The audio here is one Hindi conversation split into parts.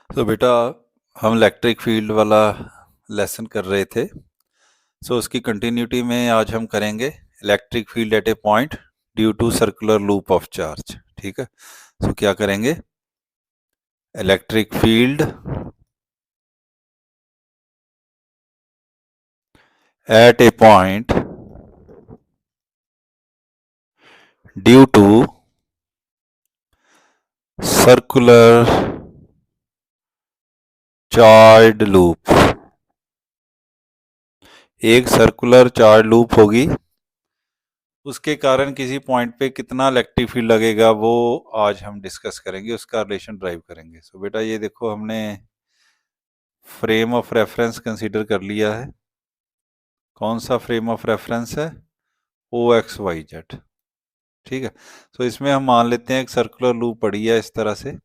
तो बेटा हम इलेक्ट्रिक फील्ड वाला लेसन कर रहे थे। उसकी कंटिन्यूटी में आज हम करेंगे electric field at a point due to circular loop of charge. ठीक है। क्या करेंगे, electric field at a point due to circular charge loop. एक सर्कुलर चार्ज लूप होगी, उसके कारण किसी पॉइंट पे कितना इलेक्ट्रिक फील्ड लगेगा वो आज हम डिस्कस करेंगे, उसका रिलेशन ड्राइव करेंगे। बेटा ये देखो, हमने फ्रेम ऑफ रेफरेंस कंसीडर कर लिया है। कौन सा फ्रेम ऑफ रेफरेंस है? ओ एक्स वाई जेड। ठीक है। इसमें हम मान लेते हैं एक सर्कुलर लूप पड़ी है इस तरह से,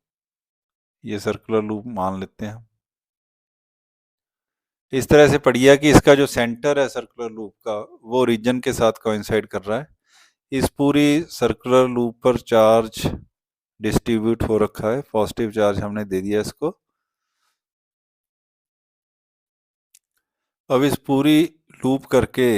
ये सर्कुलर लूप मान लेते हैं हम इस तरह से पड़ी है कि इसका जो सेंटर है सर्कुलर लूप का वो ओरिजिन के साथ कोइंसाइड कर रहा है। इस पूरी सर्कुलर लूप पर चार्ज डिस्ट्रीब्यूट हो रखा है, पॉजिटिव चार्ज हमने दे दिया इसको। अब इस पूरी लूप करके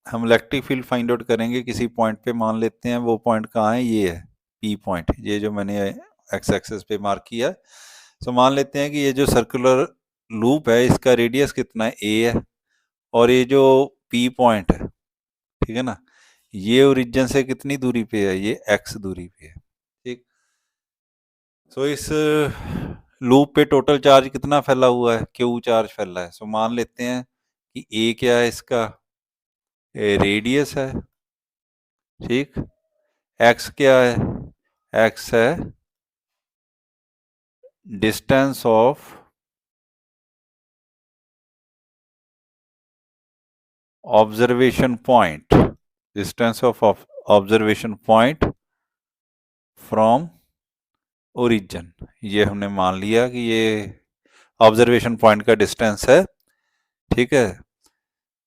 हम इलेक्ट्रिक फील्ड फाइंड आउट करेंगे किसी पॉइंट पे। मान लेते हैं वो पॉइंट कहाँ है, ये है पी पॉइंट, ये जो मैंने एक्स एक्सेस पे मार्क किया है। मान लेते हैं कि ये जो सर्कुलर लूप है इसका रेडियस कितना है, ए है, और ये जो पी पॉइंट है, ठीक है ना, ये ओरिजिन से कितनी दूरी पे है, ये एक्स दूरी पे है। ठीक। इस लूप पे टोटल चार्ज कितना फैला हुआ है, क्यू चार्ज फैला है। मान लेते हैं कि ए क्या है, इसका रेडियस है। ठीक। एक्स क्या है, एक्स है distance of observation point, distance of observation point from origin. ये हमने मान लिया कि ये ऑब्जर्वेशन पॉइंट का डिस्टेंस है। ठीक है।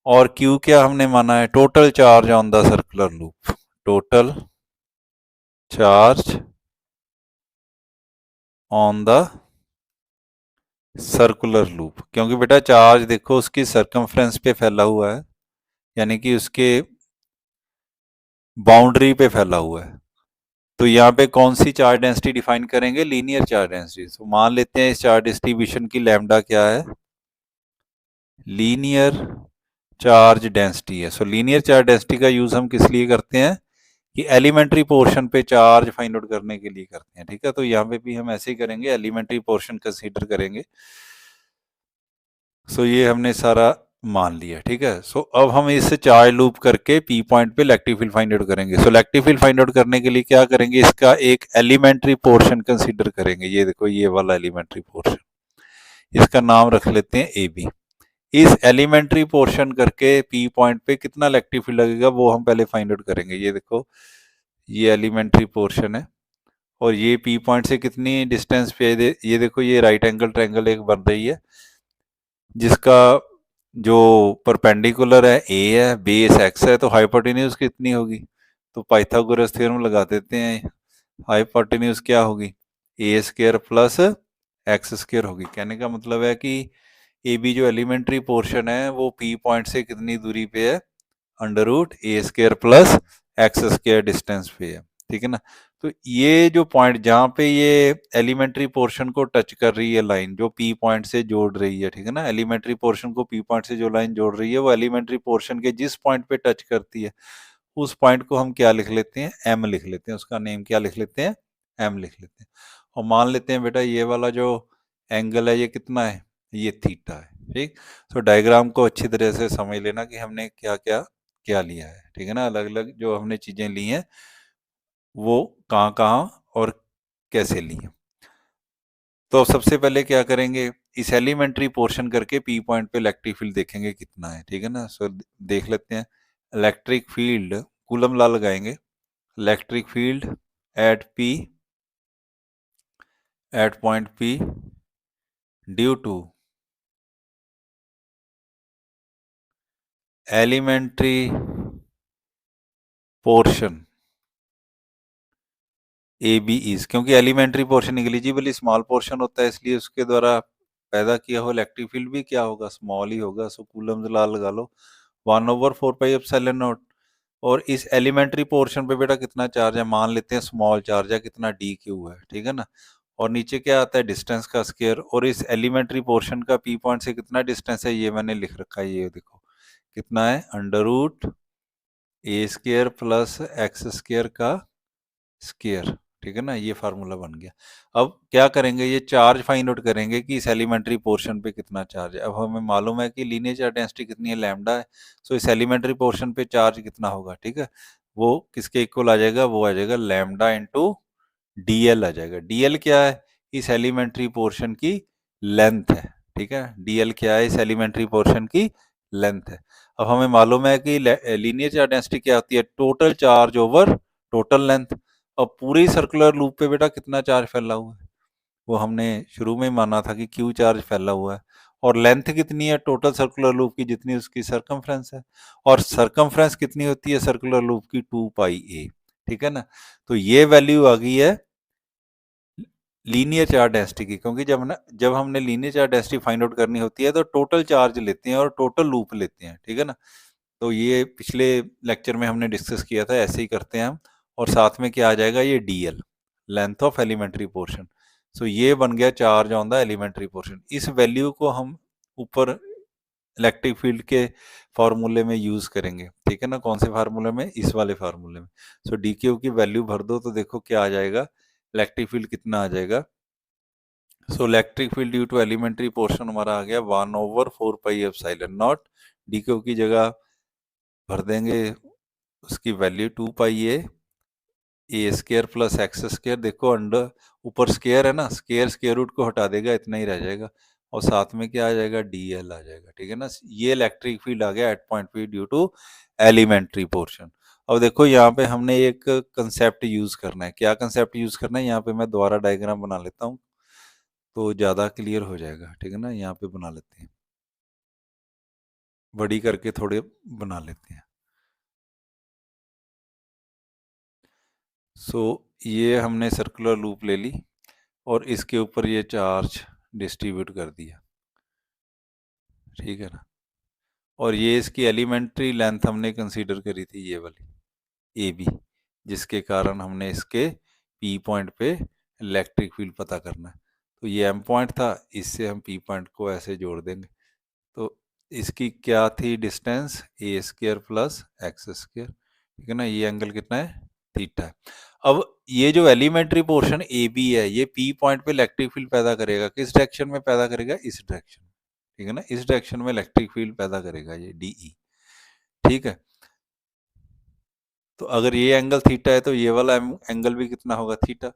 और क्यू क्या हमने माना है, total charge on the circular loop, total charge on the circular loop. क्योंकि बेटा चार्ज देखो उसकी सरकमफ्रेंस पे फैला हुआ है, यानी कि उसके बाउंड्री पे फैला हुआ है। तो यहाँ पे कौन सी चार्ज डेंसिटी डिफाइन करेंगे, लीनियर चार्ज डेंसिटी। मान लेते हैं इस चार्ज डिस्ट्रीब्यूशन की लैम्डा क्या है, लीनियर चार्ज डेंसिटी है। लीनियर चार्ज डेंसिटी का यूज हम किस लिए करते हैं कि एलिमेंट्री पोर्शन पे चार्ज फाइंड आउट करने के लिए करते हैं। ठीक है। तो यहाँ पे भी हम ऐसे ही करेंगे, एलिमेंट्री पोर्शन कंसीडर करेंगे। ये हमने सारा मान लिया। ठीक है। अब हम इस चार्ज लूप करके पी पॉइंट पे इलेक्ट्रिक फील्ड फाइंड आउट करेंगे। इलेक्ट्रिक फील्ड फाइंड आउट करने के लिए क्या करेंगे, इसका एक एलिमेंट्री पोर्शन कंसीडर करेंगे। ये देखो, ये वाला एलिमेंट्री पोर्शन, इसका नाम रख लेते हैं ए बी। इस एलिमेंट्री पोर्शन करके पी पॉइंट पे कितना इलेक्ट्रिक फील्ड लगेगा वो हम पहले फाइंड आउट करेंगे। ये देखो, ये एलिमेंट्री पोर्शन है और ये पी पॉइंट से कितनी डिस्टेंस पे है, ये देखो, ये राइट एंगल ट्रायंगल एक बन रही है जिसका जो परपेंडिकुलर है ए है, बेस एक्स है, तो हाइपोटेन्यूज कितनी होगी। तो पाइथागोरस थ्योरम लगा देते हैं, हाइपोटेन्यूज क्या होगी, A square plus x square होगी। कहने का मतलब है कि ए बी जो एलिमेंट्री पोर्शन है वो पी पॉइंट से कितनी दूरी पे है, under root A square plus x square distance पे है। ठीक है ना। तो ये जो पॉइंट जहाँ पे ये एलिमेंट्री पोर्शन को टच कर रही है लाइन, जो पी पॉइंट से जोड़ रही है, ठीक है ना, एलिमेंट्री पोर्शन को पी पॉइंट से जो लाइन जोड़ रही है वो एलिमेंट्री पोर्शन के जिस पॉइंट पे टच करती है उस पॉइंट को हम क्या लिख लेते हैं, एम लिख लेते हैं। उसका नेम क्या लिख लेते हैं, एम लिख लेते हैं। और मान लेते हैं बेटा ये वाला जो एंगल है ये कितना है, ये थीटा है। ठीक। डायग्राम को अच्छी तरह से समझ लेना कि हमने क्या क्या क्या लिया है। ठीक है ना, अलग अलग जो हमने चीजें ली हैं वो कहाँ कहाँ और कैसे ली हैं। तो सबसे पहले क्या करेंगे, इस एलिमेंट्री पोर्शन करके पी पॉइंट पे इलेक्ट्रिक फील्ड देखेंगे कितना है। ठीक है ना। देख लेते हैं इलेक्ट्रिक फील्ड, कूलम लॉ लगाएंगे, electric field at P, at point P due to elementary portion A B is, क्योंकि elementary portion negligibly small portion होता है, इसलिए उसके द्वारा पैदा किया हुआ इलेक्ट्रिक फील्ड भी क्या होगा, स्मॉल ही होगा। सो कूलम्स लॉ लगा लो, 1/4πε0। और इस एलिमेंट्री पोर्शन पे बेटा कितना चार्ज है, मान लेते हैं स्मॉल चार्ज है, कितना डी क्यू है, ठीक है ना। और नीचे क्या आता है, डिस्टेंस का स्क्वायर, और इस एलिमेंट्री पोर्शन का पी पॉइंट से कितना डिस्टेंस है, ये मैंने लिख रखा है, ये देखो कितना है, √a² प्लस x² का स्क्वायर, ठीक है ना। ये फार्मूला बन गया। अब क्या करेंगे, ये चार्ज फाइंड आउट करेंगे कि इस एलिमेंट्री पोर्शन पे कितना चार्ज है। अब हमें मालूम है कि लीनियर चार्ज डेंसिटी कितनी है, लैम्डा है। सो इस एलिमेंट्री पोर्शन पे चार्ज कितना होगा, ठीक है, वो किसके इक्वल आ जाएगा, वो आ जाएगा लैम्डा इंटू डीएल आ जाएगा। डीएल क्या है, इस एलिमेंट्री पोर्शन की लेंथ है, ठीक है। डीएल क्या है, इस एलिमेंट्री पोर्शन की लेंथ है। अब हमें मालूम है कि लीनियर चार्ज डेंसिटी क्या होती है, total charge over total length. अब पूरी सर्कुलर लूप पे बेटा कितना चार्ज फैला हुआ है, वो हमने शुरू में ही माना था कि क्यू चार्ज फैला हुआ है। और लेंथ कितनी है टोटल सर्कुलर लूप की, जितनी उसकी सरकमफ्रेंस है। और सरकमफ्रेंस कितनी होती है सर्कुलर लूप की, 2πa, ठीक है ना। तो ये वैल्यू आ गई है लीनियर चार्ज डेंसिटी की, क्योंकि जब हमने linear charge density find out करनी होती है तो टोटल चार्ज लेते हैं और टोटल लूप लेते हैं, ठीक है ना। तो ये पिछले लेक्चर में हमने डिस्कस किया था, ऐसे ही करते हैं हम। और साथ में क्या आ जाएगा, ये d l, length of elementary portion. So ये बन गया charge on the elementary portion. इस वैल्यू को हम ऊपर इलेक्ट्रिक फील्ड के फार्मूले में यूज करेंगे, ठीक है ना। कौन से फार्मूले में, इस वाले फार्मूले में। सो डी क्यू की वैल्यू भर दो तो देखो क्या आ जाएगा, इलेक्ट्रिक फील्ड कितना आ जाएगा। So electric field due to elementary portion हमारा आ गया 1/4πε0। डी क्यू की जगह भर देंगे उसकी वैल्यू 2πa² प्लस x²। देखो अंडर ऊपर स्केयर है ना, स्केयर रूट को हटा देगा, इतना ही रह जाएगा। और साथ में क्या आ जाएगा, डीएल आ जाएगा, ठीक है ना। ये इलेक्ट्रिक फील्ड आ गया at point P due to elementary portion. अब देखो यहाँ पे हमने एक कंसेप्ट यूज करना है। क्या कंसेप्ट यूज करना है, यहाँ पे मैं दोबारा डायग्राम बना लेता हूँ तो ज्यादा क्लियर हो जाएगा, ठीक है ना। यहाँ पे बना लेते हैं, बड़ी करके थोड़े बना लेते हैं। सो ये हमने सर्कुलर लूप ले ली और इसके ऊपर ये चार्ज डिस्ट्रीब्यूट कर दिया, ठीक है ना। और ये इसकी एलिमेंट्री लेंथ हमने कंसीडर करी थी, ये वाली ए बी, जिसके कारण हमने इसके पी पॉइंट पे इलेक्ट्रिक फील्ड पता करना है। तो ये एम पॉइंट था, इससे हम पी पॉइंट को ऐसे जोड़ देंगे। तो इसकी क्या थी डिस्टेंस, a² प्लस x², ठीक है ना। ये एंगल कितना है, थीटा है। अब ये जो एलिमेंट्री पोर्शन ए बी है, ये पी पॉइंट पे इलेक्ट्रिक फील्ड पैदा करेगा, किस डायरेक्शन में पैदा करेगा, इस डायरेक्शन, ठीक है ना। इस डायरेक्शन में इलेक्ट्रिक फील्ड पैदा करेगा ये डीई, ठीक है। तो अगर ये एंगल थीटा है तो ये वाला एंगल भी कितना होगा, थीटा।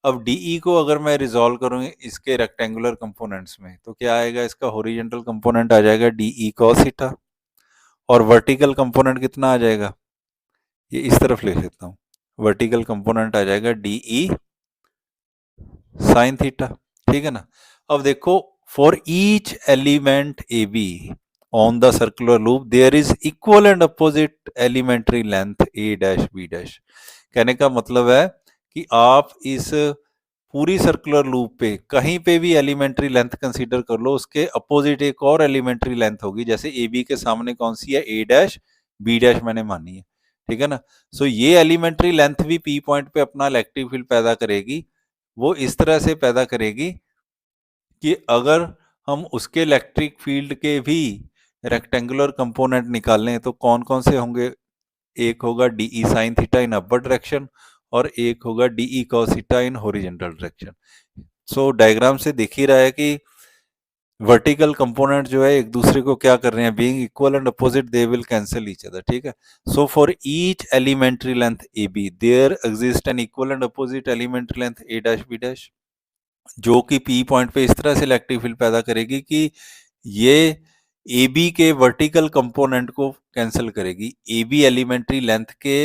अब डीई को अगर मैं रिजॉल्व करूँ इसके रेक्टेंगुलर कंपोनेंट्स में तो क्या आएगा, इसका हॉरिजॉन्टल कंपोनेंट आ जाएगा डीई कॉस थीटा, और वर्टिकल कंपोनेंट कितना आ जाएगा, ये इस तरफ ले लेता हूँ, वर्टिकल कंपोनेंट आ जाएगा डीई साइन थीटा, ठीक है ना। अब देखो, for each element A B on the circular loop there is equal and opposite elementary length A dash B dash. कहने का मतलब है कि आप इस पूरी सर्कुलर लूप पे कहीं पे भी एलिमेंट्री लेंथ कंसीडर कर लो, उसके अपोजिट एक और एलिमेंट्री लेंथ होगी। जैसे ए बी के सामने कौन सी है, ए डैश बी डैश मैंने मानी है, ठीक है ना। सो ये एलिमेंट्री लेंथ भी पी पॉइंट पे अपना इलेक्ट्रिक फील्ड पैदा करेगी। वो इस तरह से पैदा करेगी कि अगर हम उसके इलेक्ट्रिक फील्ड के भी रेक्टेंगुलर कंपोनेंट निकालें तो कौन कौन से होंगे, एक होगा d E sine theta in upper direction और एक होगा d E cos theta in horizontal direction. So diagram से दिख ही रहा है कि वर्टिकल कंपोनेंट जो है एक दूसरे को क्या कर रहे हैं, being equal and opposite they will cancel each other, ठीक है। So for each elementary length A B there exist an equal and opposite elementary length A dash B dash, जो कि पी पॉइंट पे इस तरह से इलेक्ट्रिक फील्ड पैदा करेगी कि ये ए बी के वर्टिकल कंपोनेंट को कैंसिल करेगी, ए बी एलिमेंट्री लेंथ के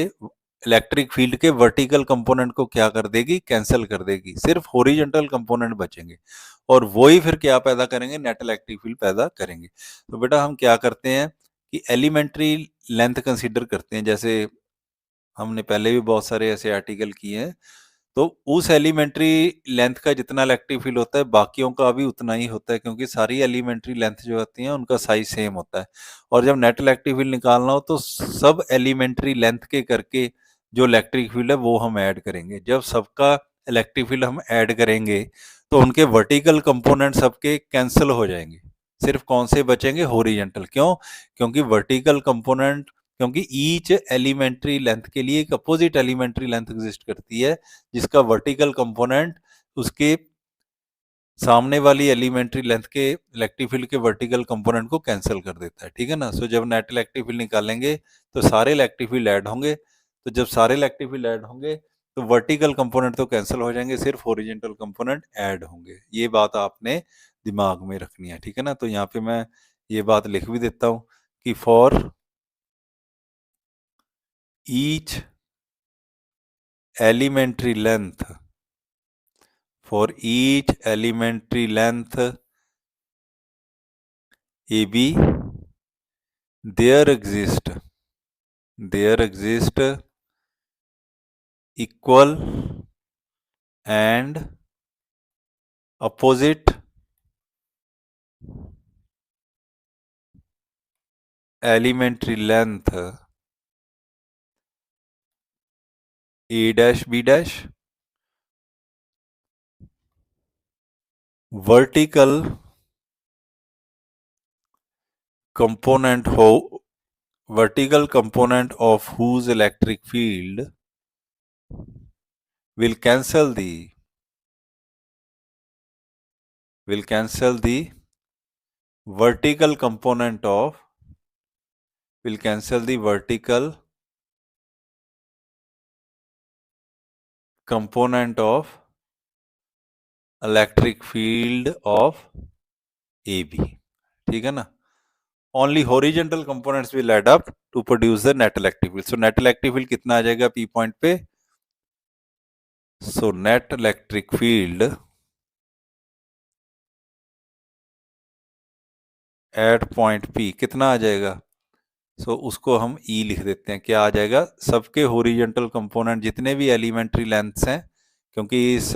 इलेक्ट्रिक फील्ड के वर्टिकल कंपोनेंट को क्या कर देगी, कैंसिल कर देगी, सिर्फ हॉरिजॉन्टल कंपोनेंट बचेंगे। और वही फिर क्या पैदा करेंगे, नेट इलेक्ट्रिक फील्ड पैदा करेंगे। तो बेटा हम क्या करते हैं कि एलिमेंट्री लेंथ कंसीडर करते हैं, जैसे हमने पहले भी बहुत सारे ऐसे आर्टिकल किए हैं। तो उस एलिमेंट्री लेंथ का जितना इलेक्ट्रिक फील्ड होता है बाकियों का भी उतना ही होता है, क्योंकि सारी एलिमेंट्री लेंथ जो होती है उनका साइज सेम होता है। और जब नेट इलेक्ट्रिक फील्ड निकालना हो तो सब एलिमेंट्री लेंथ के करके जो इलेक्ट्रिक फील्ड है वो हम ऐड करेंगे। जब सबका इलेक्ट्रिक फील्ड हम ऐड करेंगे तो उनके वर्टिकल कंपोनेंट सबके कैंसिल हो जाएंगे, सिर्फ कौन से बचेंगे, हॉरिजॉन्टल। क्यों? क्योंकि वर्टिकल कंपोनेंट, क्योंकि ईच एलिमेंट्री लेंथ के लिए एक अपोजिट एलिमेंट्री लेंथ एग्जिस्ट करती है जिसका वर्टिकल कंपोनेंट उसके सामने वाली एलिमेंट्री लेंथ के इलेक्ट्रिक फील्ड के वर्टिकल कंपोनेंट को कैंसिल कर देता है, ठीक है ना। सो जब नेट इलेक्ट्रिक फील्ड निकालेंगे तो सारे इलेक्ट्रिक फील्ड ऐड होंगे, तो जब सारे इलेक्ट्रिक फील्ड ऐड होंगे तो वर्टिकल कंपोनेंट तो कैंसिल हो जाएंगे, सिर्फ हॉरिजॉन्टल कंपोनेंट ऐड होंगे। ये बात आपने दिमाग में रखनी है, ठीक है ना। तो यहाँ पे मैं ये बात लिख भी देता हूँ कि for each elementary length, for each elementary length AB there exist equal and opposite elementary length A dash B dash, vertical component of whose electric field will cancel the vertical component of will cancel the vertical component of electric field of A B, ठीक है ना। Only horizontal components will add up to produce the net electric field. So net electric field कितना आ जाएगा पी पॉइंट पे? So net electric field at point P कितना आ जाएगा? सो उसको हम ई लिख देते हैं। क्या आ जाएगा? सबके हॉरिजॉन्टल कंपोनेंट जितने भी एलिमेंट्री लेंथ्स हैं, क्योंकि इस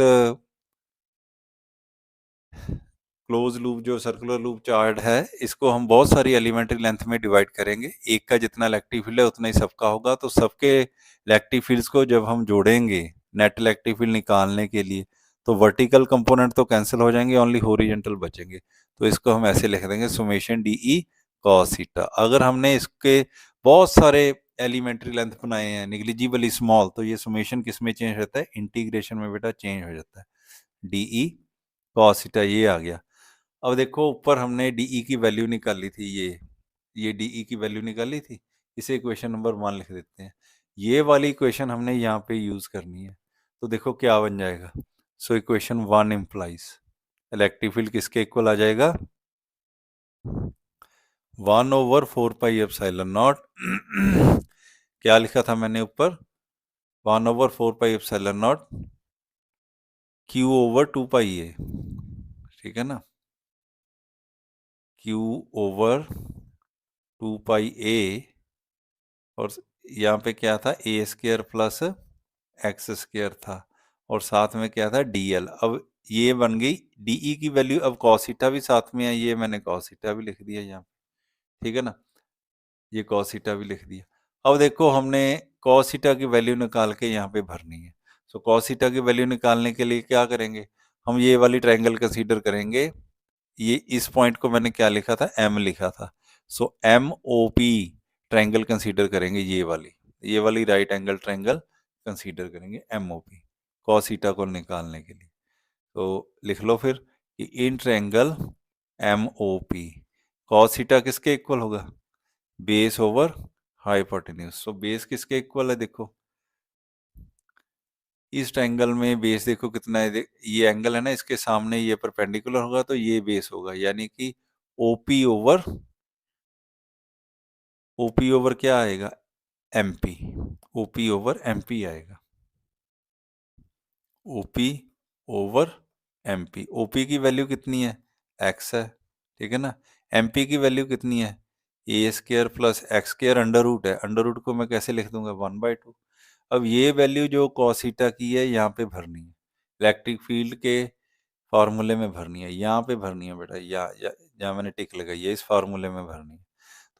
क्लोज लूप जो सर्कुलर लूप चार्ट है इसको हम बहुत सारी एलिमेंट्री लेंथ में डिवाइड करेंगे, एक का जितना इलेक्ट्रिक फील्ड है उतना ही सबका होगा। तो सबके इलेक्ट्रिक फील्ड्स को जब हम जोड़ेंगे नेट इलेक्ट्रिक फील्ड निकालने के लिए तो वर्टिकल कंपोनेंट तो कैंसिल हो जाएंगे, ओनली हॉरिजॉन्टल बचेंगे। तो इसको हम ऐसे लिख देंगे summation D E cos theta. अगर हमने इसके बहुत सारे एलिमेंट्री लेंथ बनाए हैं निग्लिजिबली स्मॉल तो ये सुमेशन किस में चेंज होता है? इंटीग्रेशन में बेटा चेंज हो जाता है। डी ई कॉस थीटा ये आ गया। अब देखो ऊपर हमने डी की वैल्यू निकाली थी, ये डी की वैल्यू निकाली थी, इसे इक्वेशन नंबर 1 लिख देते हैं। ये वाली इक्वेशन हमने यहाँ पे यूज करनी है। तो देखो क्या बन जाएगा। So equation 1 implies electric field किसके इक्वल आ जाएगा? 1/4πε0 क्या लिखा था मैंने ऊपर? 1/4πε0 Q/2πa, ठीक है ना। Q/2πa और यहाँ पे क्या था? a² प्लस x² था और साथ में क्या था? dl। अब ये बन गई de की वैल्यू। अब cos थीटा भी साथ में है, ये मैंने cos थीटा भी लिख दिया यहाँ, ठीक है ना। ये cos थीटा भी लिख दिया। अब देखो हमने cos थीटा की वैल्यू निकाल के यहाँ पे भरनी है। सो cos थीटा की वैल्यू निकालने के लिए क्या करेंगे? हम ये वाली ट्रायंगल कंसीडर करेंगे। ये इस पॉइंट को मैंने क्या लिखा था? एम लिखा था। So M O P triangle consider करेंगे, ये वाली राइट एंगल ट्रायंगल कंसीडर करेंगे M O P cos theta को निकालने के लिए। तो लिख लो फिर कि in triangle M O P cos theta किसके इक्वल होगा? Base over hypotenuse. So base किसके इक्वल है? देखो इस ट्रायंगल में बेस देखो कितना है, ये एंगल है ना, इसके सामने ये परपेंडिकुलर होगा तो ये बेस होगा, यानी कि ओपी ओवर क्या आएगा? एमपी। ओपी ओवर एमपी आएगा। OP over MP. ओपी की वैल्यू कितनी है? एक्स है, ठीक है ना। एमपी की वैल्यू कितनी है? ए² प्लस एक्स² अंडर रूट है। अंडर रूट को मैं कैसे लिख दूंगा? 1/2। अब ये वैल्यू जो cos थीटा की है यहाँ पे भरनी है, इलेक्ट्रिक फील्ड के फार्मूले में भरनी है, यहाँ पे भरनी है बेटा, या जहाँ मैंने टिक लगाई है इस फार्मूले में भरनी है।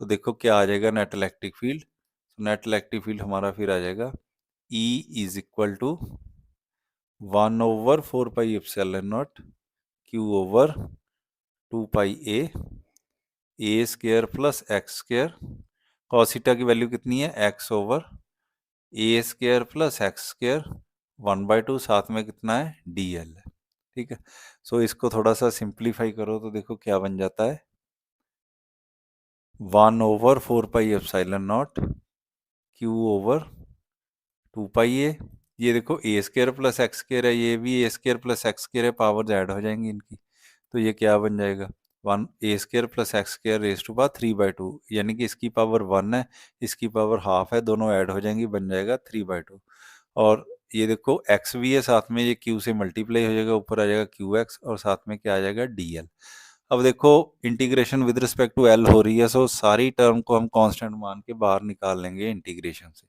तो देखो क्या आ जाएगा net electric field, net electric field हमारा फिर आ जाएगा E is equal to 1/4 pi epsilon naught Q over 2 pi A square plus x square, cos theta की वैल्यू कितनी है x over A square plus x square 1/2, साथ में कितना है dl है, ठीक है। सो इसको थोड़ा सा सिंप्लीफाई करो तो देखो क्या बन जाता है, 1/4 pi epsilon naught Q over 2 pi ए, ये देखो ए स्क्वायर प्लस एक्स स्क्वायर है, ये भी ए स्क्वायर प्लस एक्स स्क्वायर है, पावर्स ऐड हो जाएंगी इनकी, तो ये क्या बन जाएगा 1 a² plus x square raise to power 3/2, यानी कि इसकी पावर 1 है, इसकी पावर हाफ है, दोनों ऐड हो जाएंगी, बन जाएगा 3/2। और ये देखो x भी है साथ में, ये q से मल्टीप्लाई हो जाएगा, ऊपर आ जाएगा qx और साथ में क्या आ जाएगा dl। अब देखो integration with respect to l हो रही है, सो सारी टर्म को हम कांस्टेंट मान के बाहर निकाल लेंगे इंटीग्रेशन से।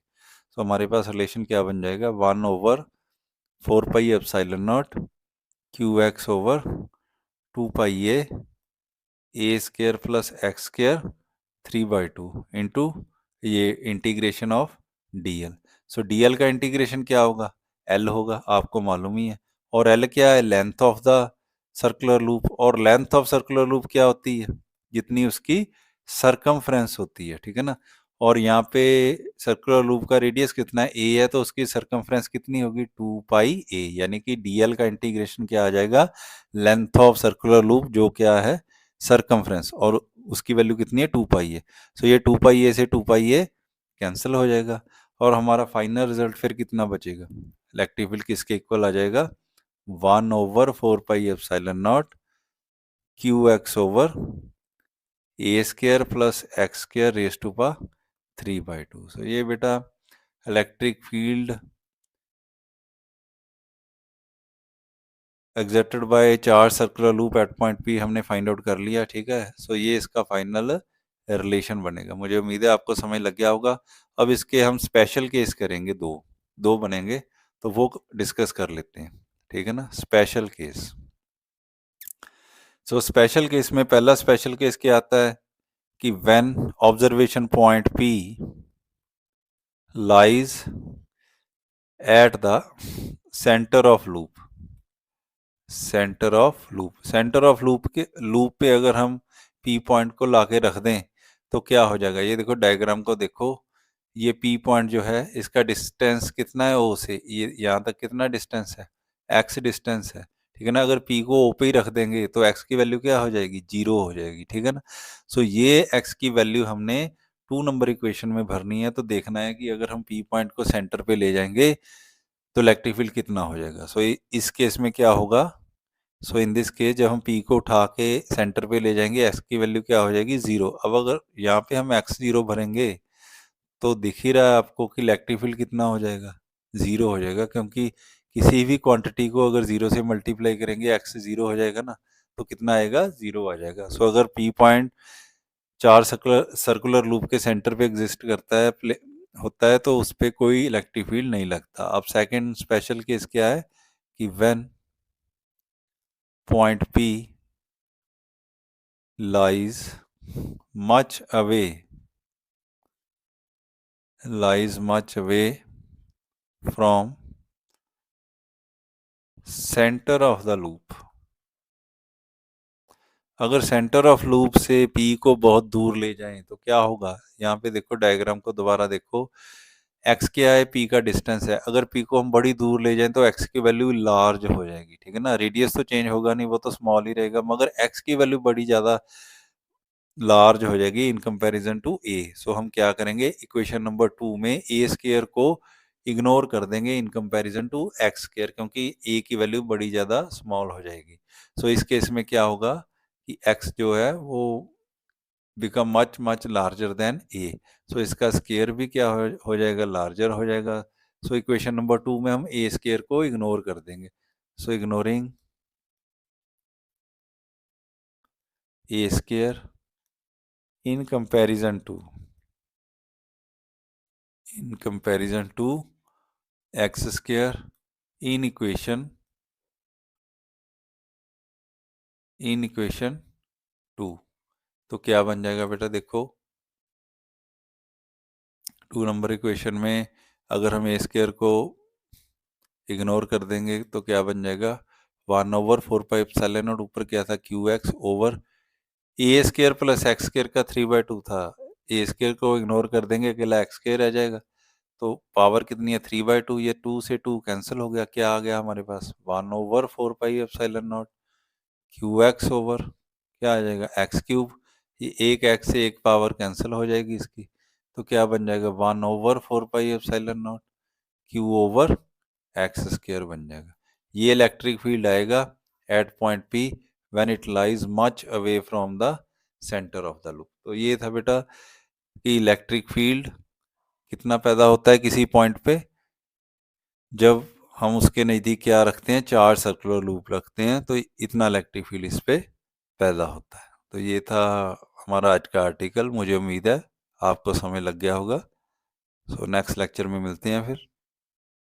सो हमारे पास रिलेशन क्या बन जाएगा 1/4 pi epsilon naught qx over 2 pi ए square plus x square 3/2 into ये integration of dl। So dl का इंटीग्रेशन क्या होगा, l होगा, आपको मालूम ही है। और l क्या है, length of the circular loop, और लेंथ ऑफ सर्कुलर लूप क्या होती है, जितनी उसकी सरकमफ्रेंस होती है, ठीक है ना। और यहाँ पे सर्कुलर लूप का रेडियस कितना है, a है, तो उसकी सरकमफ्रेंस कितनी होगी 2 पाई a, यानी कि dl का इंटीग्रेशन क्या आ जाएगा, लेंथ ऑफ सर्कुलर लूप जो क्या है सरकमफ्रेंस, और उसकी वैल्यू कितनी है 2 पाई है। सो ये 2 पाई ए से 2 पाई ए कैंसिल हो जाएगा, और हमारा फाइनल रिजल्ट फिर कितना बचेगा, इलेक्ट्रिक फील्ड किसके इक्वल आ जाएगा 1/4 pi epsilon naught qx over A square plus x square raise to power 3/2। So ये बेटा electric field exerted by charge circular loop at point P हमने फाइंड आउट कर लिया, ठीक है। सो ये इसका फाइनल रिलेशन बनेगा, मुझे उम्मीद है आपको समझ लग गया होगा। अब इसके हम स्पेशल केस करेंगे, दो दो बनेंगे, तो वो डिस्कस कर लेते हैं, ठीक है ना। Special case, so special case में पहला स्पेशल केस क्या आता है कि when observation point P lies at the centre of loop, centre of loop के लूप पे अगर हम पी पॉइंट को लाके रख दें तो क्या हो जाएगा, ये देखो डायग्राम को देखो, ये पी पॉइंट जो है इसका डिस्टेंस कितना है ओ से, ये यहाँ तक कितना डिस्टेंस है, एक्स डिस्टेंस है, ठीक है ना। अगर पी को ओ पे ही रख देंगे तो एक्स की वैल्यू क्या हो जाएगी, 0 हो जाएगी, ठीक है ना। सो ये एक्स की वैल्यू हमने 2 नंबर इक्वेशन में भरनी है, तो देखना है कि अगर हम पी पॉइंट को सेंटर पे ले जाएंगे तो इलेक्ट्रिक फील्ड कितना हो जाएगा। सो इस केस में क्या होगा, सो इन दिस केस जब हम पी को उठा के सेंटर पे ले जाएंगे एक्स की वैल्यू क्या हो जाएगी 0। अब अगर यहाँ पे हम एक्स 0 भरेंगे तो दिख ही रहा है आपको कि इलेक्ट्रिक फील्ड कितना हो जाएगा, 0 हो जाएगा, क्योंकि किसी भी क्वांटिटी को अगर 0 से मल्टीप्लाई करेंगे एक्स 0 हो जाएगा ना, तो कितना आएगा 0 आ जाएगा। सो अगर पी पॉइंट चार सर्कुलर लूप के सेंटर पे एग्जिस्ट करता है होता है तो उस पर कोई इलेक्ट्रिक फील्ड नहीं लगता। अब सेकेंड स्पेशल केस क्या है कि when point P lies much away from center of the loop, अगर सेंटर ऑफ लूप से P को बहुत दूर ले जाएं तो क्या होगा, यहाँ पे देखो डायग्राम को दोबारा देखो, x क्या है, P का डिस्टेंस है, अगर P को हम बड़ी दूर ले जाएं तो x की वैल्यू लार्ज हो जाएगी, ठीक है ना। रेडियस तो चेंज होगा नहीं, वो तो स्मॉल ही रहेगा, मगर x की वैल्यू बड़ी ज़्यादा लार्ज हो जाएगी इन कंपैरिजन टू ए। सो हम क्या करेंगे, इक्वेशन नंबर 2 में ए स्क्वायर को इग्नोर कर देंगे in comparison to x square, क्योंकि ए की वैल्यू बड़ी ज़्यादा स्मॉल हो जाएगी। सो इस केस में क्या होगा कि एक्स जो है वो become much much larger than a, so इसका स्क्वायर भी क्या हो जाएगा, लार्जर हो जाएगा। सो इक्वेशन नंबर 2 में हम ए स्क्वायर को इग्नोर कर देंगे। So ignoring a square in comparison to x square in equation 2। तो क्या बन जाएगा बेटा, देखो 2 नंबर इक्वेशन में अगर हम ए स्क्वायर को इग्नोर कर देंगे तो क्या बन जाएगा, 1/4 पाई एप्सिलॉन, और ऊपर क्या था, Q x over A square plus x square का 3/2 था। ए स्क्वायर को इग्नोर कर देंगे, अकेला एक्स स्क्वायर रह जाएगा। तो पावर कितनी है, 3/2। ये 2 से 2 कैंसिल हो गया, क्या आ गया हमारे पास, 1/4 pi epsilon naught Q x over क्या आ जाएगा, एक्स क्यूब। ये एक एक्स से एक पावर कैंसिल हो जाएगी इसकी, तो क्या बन जाएगा, 1/4 pi epsilon naught Q over X square बन जाएगा। ये इलेक्ट्रिक फील्ड आएगा at point P when it lies much away from the centre of the loop. तो ये था बेटा कि इलेक्ट्रिक फील्ड कितना पैदा होता है किसी पॉइंट पे, जब हम उसके नज़दीक क्या रखते हैं, चार्ज सर्कुलर लूप रखते हैं, तो इतना इलेक्ट्रिक फील्ड इस पे पैदा होता है। तो ये था हमारा आज का आर्टिकल। मुझे उम्मीद है आपको समय लग गया होगा। सो नेक्स्ट लेक्चर में मिलते हैं फिर।